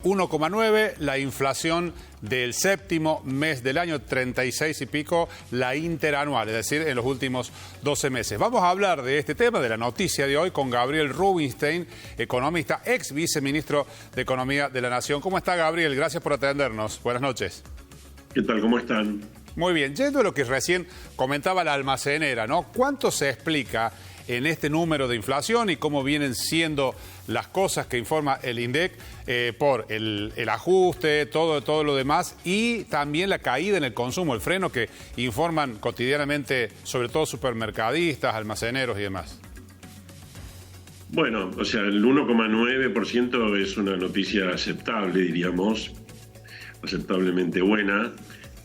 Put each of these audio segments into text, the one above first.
1,9, la inflación del séptimo mes del año, 36 y pico, la interanual, es decir, en los últimos 12 meses. Vamos a hablar de este tema, de la noticia de hoy, con Gabriel Rubinstein, economista, ex viceministro de Economía de la Nación. ¿Cómo está, Gabriel? Gracias por atendernos. Buenas noches. ¿Qué tal? ¿Cómo están? Muy bien. Yendo a lo que recién comentaba la almacenera, ¿no? ¿Cuánto se explica en este número de inflación y cómo vienen siendo las cosas que informa el INDEC por el ajuste, todo lo demás, y también la caída en el consumo, el freno que informan cotidianamente, sobre todo supermercadistas, almaceneros y demás? Bueno, o sea, el 1,9% es una noticia aceptable, diríamos, aceptablemente buena.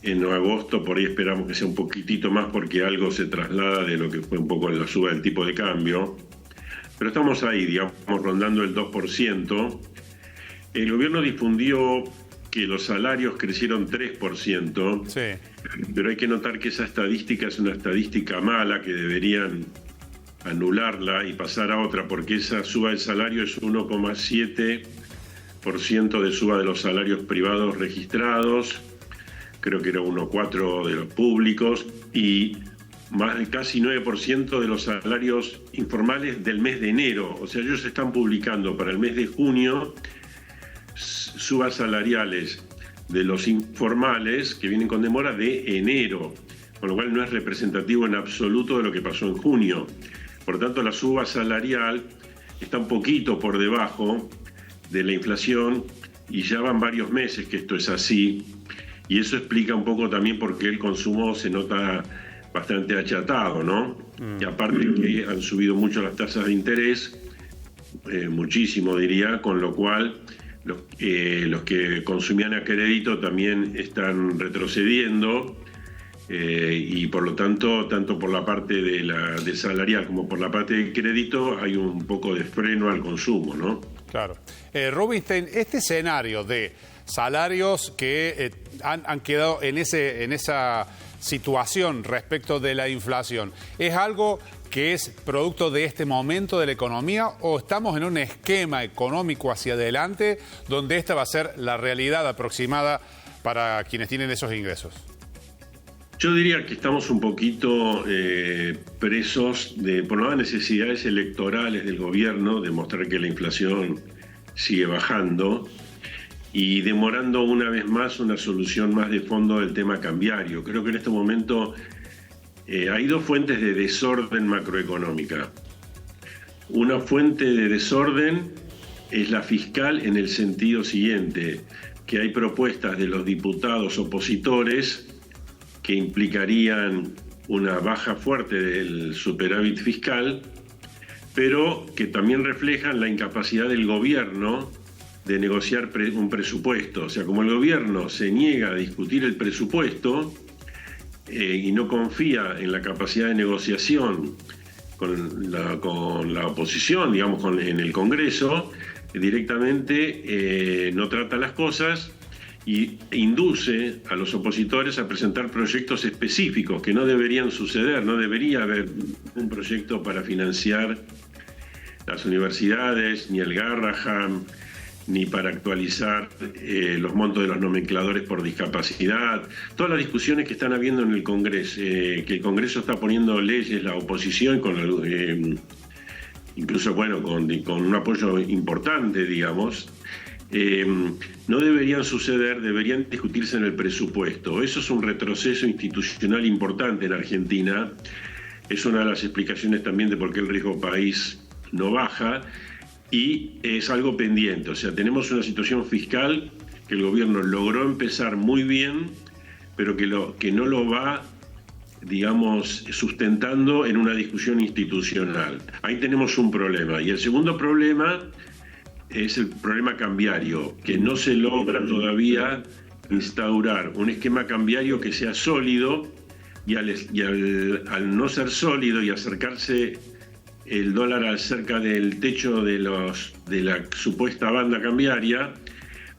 En agosto por ahí esperamos que sea un poquitito más porque algo se traslada de lo que fue un poco la suba del tipo de cambio. Pero estamos ahí, digamos, rondando el 2%. El gobierno difundió que los salarios crecieron 3%, sí. Pero hay que notar que esa estadística es una estadística mala que deberían anularla y pasar a otra, porque esa suba del salario es 1,7% de suba de los salarios privados registrados, creo que era 1,4% de los públicos, y casi 9% de los salarios informales del mes de enero. O sea, ellos están publicando para el mes de junio subas salariales de los informales que vienen con demora de enero, con lo cual no es representativo en absoluto de lo que pasó en junio. Por tanto, la suba salarial está un poquito por debajo de la inflación y ya van varios meses que esto es así. Y eso explica un poco también por qué el consumo se nota bastante achatado, ¿no? Y aparte que han subido mucho las tasas de interés, muchísimo diría, con lo cual los que consumían a crédito también están retrocediendo y por lo tanto, tanto por la parte de salarial como por la parte de crédito hay un poco de freno al consumo, ¿no? Claro. Rubinstein, este escenario de salarios que han quedado en esa situación respecto de la inflación, ¿es algo que es producto de este momento de la economía o estamos en un esquema económico hacia adelante donde esta va a ser la realidad aproximada para quienes tienen esos ingresos? Yo diría que estamos un poquito presos por las necesidades electorales del gobierno de mostrar que la inflación sigue bajando y demorando una vez más una solución más de fondo del tema cambiario. Creo que en este momento hay dos fuentes de desorden macroeconómica. Una fuente de desorden es la fiscal en el sentido siguiente, que hay propuestas de los diputados opositores que implicarían una baja fuerte del superávit fiscal, pero que también reflejan la incapacidad del gobierno de negociar un presupuesto. O sea, como el gobierno se niega a discutir el presupuesto y no confía en la capacidad de negociación con la oposición, digamos, en el Congreso, directamente no trata las cosas y induce a los opositores a presentar proyectos específicos que no deberían suceder. No debería haber un proyecto para financiar las universidades, ni el Garrahan, ni para actualizar los montos de los nomencladores por discapacidad. Todas las discusiones que están habiendo en el Congreso, que el Congreso está poniendo leyes, la oposición, incluso bueno, con un apoyo importante, digamos, no deberían suceder, deberían discutirse en el presupuesto. Eso es un retroceso institucional importante en Argentina. Es una de las explicaciones también de por qué el riesgo país no baja. Y es algo pendiente, o sea, tenemos una situación fiscal que el gobierno logró empezar muy bien, pero que no lo va, digamos, sustentando en una discusión institucional. Ahí tenemos un problema. Y el segundo problema es el problema cambiario, que no se logra todavía instaurar un esquema cambiario que sea sólido y al no ser sólido y acercarse el dólar cerca del techo de la supuesta banda cambiaria,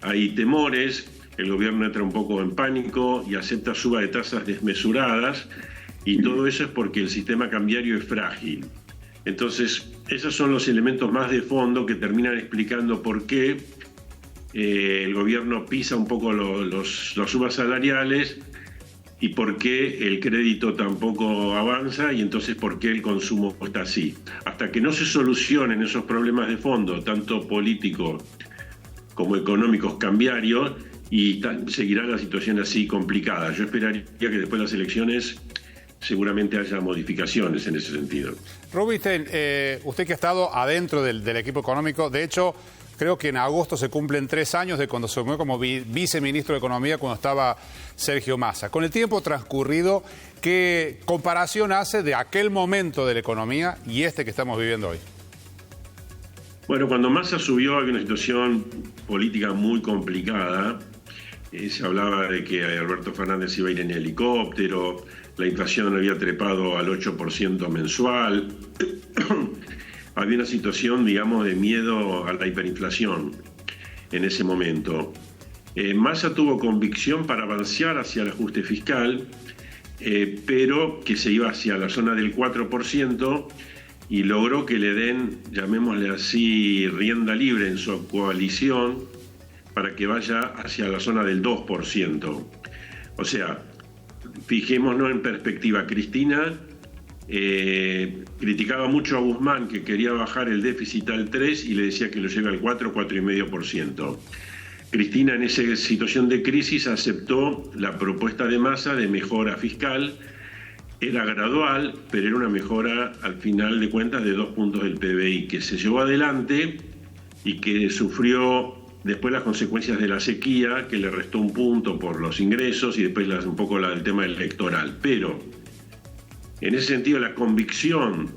hay temores, el gobierno entra un poco en pánico y acepta suba de tasas desmesuradas, y todo eso es porque el sistema cambiario es frágil. Entonces, esos son los elementos más de fondo que terminan explicando por qué el gobierno pisa un poco las sumas salariales y por qué el crédito tampoco avanza y entonces por qué el consumo está así. Hasta que no se solucionen esos problemas de fondo, tanto políticos como económicos cambiarios, y seguirá la situación así complicada. Yo esperaría que después de las elecciones seguramente haya modificaciones en ese sentido. Rubinstein, usted que ha estado adentro del equipo económico, de hecho, creo que en agosto se cumplen 3 años de cuando se asumió como viceministro de Economía cuando estaba Sergio Massa. Con el tiempo transcurrido, ¿qué comparación hace de aquel momento de la economía y este que estamos viviendo hoy? Bueno, cuando Massa subió había una situación política muy complicada. Se hablaba de que Alberto Fernández iba a ir en helicóptero, la inflación había trepado al 8% mensual. Había una situación, digamos, de miedo a la hiperinflación en ese momento. Massa tuvo convicción para avanzar hacia el ajuste fiscal, pero que se iba hacia la zona del 4%, y logró que le den, llamémosle así, rienda libre en su coalición para que vaya hacia la zona del 2%. O sea, fijémonos en perspectiva. Cristina criticaba mucho a Guzmán, que quería bajar el déficit al 3 y le decía que lo lleve al 4, 4,5%. Cristina, en esa situación de crisis, aceptó la propuesta de Massa de mejora fiscal. Era gradual, pero era una mejora al final de cuentas de 2 puntos del PBI, que se llevó adelante y que sufrió después las consecuencias de la sequía, que le restó 1 punto por los ingresos y después un poco el tema electoral. Pero en ese sentido la convicción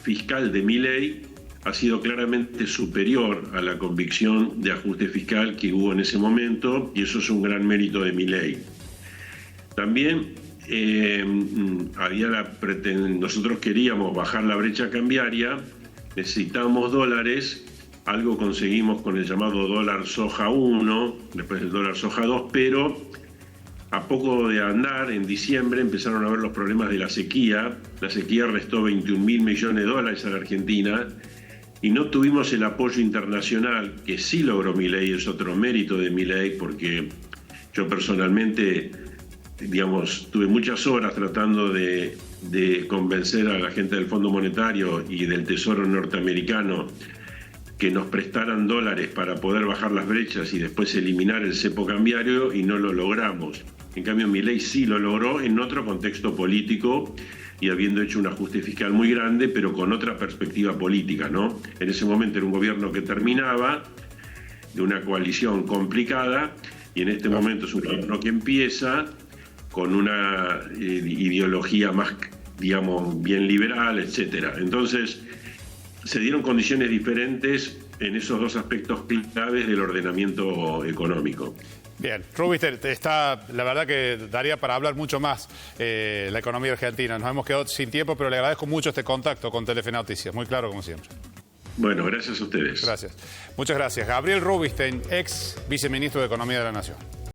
fiscal de Milei ha sido claramente superior a la convicción de ajuste fiscal que hubo en ese momento, y eso es un gran mérito de Milei. También nosotros queríamos bajar la brecha cambiaria, necesitábamos dólares, algo conseguimos con el llamado dólar soja 1, después el dólar soja 2, pero a poco de andar, en diciembre empezaron a ver los problemas de la sequía restó 21.000 millones de dólares a la Argentina, y no tuvimos el apoyo internacional que sí logró Milei. Es otro mérito de Milei, porque yo personalmente, digamos, tuve muchas horas tratando de convencer a la gente del Fondo Monetario y del Tesoro norteamericano que nos prestaran dólares para poder bajar las brechas y después eliminar el cepo cambiario, y no lo logramos. En cambio, Milei sí lo logró en otro contexto político y habiendo hecho un ajuste fiscal muy grande, pero con otra perspectiva política, ¿no? En ese momento era un gobierno que terminaba, de una coalición complicada, y en este momento es un gobierno que empieza con una ideología más, digamos, bien liberal, etcétera. Entonces, se dieron condiciones diferentes en esos 2 aspectos claves del ordenamiento económico. Bien, Rubinstein, la verdad que daría para hablar mucho más la economía argentina. Nos hemos quedado sin tiempo, pero le agradezco mucho este contacto con Telefe Noticias. Muy claro, como siempre. Bueno, gracias a ustedes. Gracias. Muchas gracias. Gabriel Rubinstein, ex viceministro de Economía de la Nación.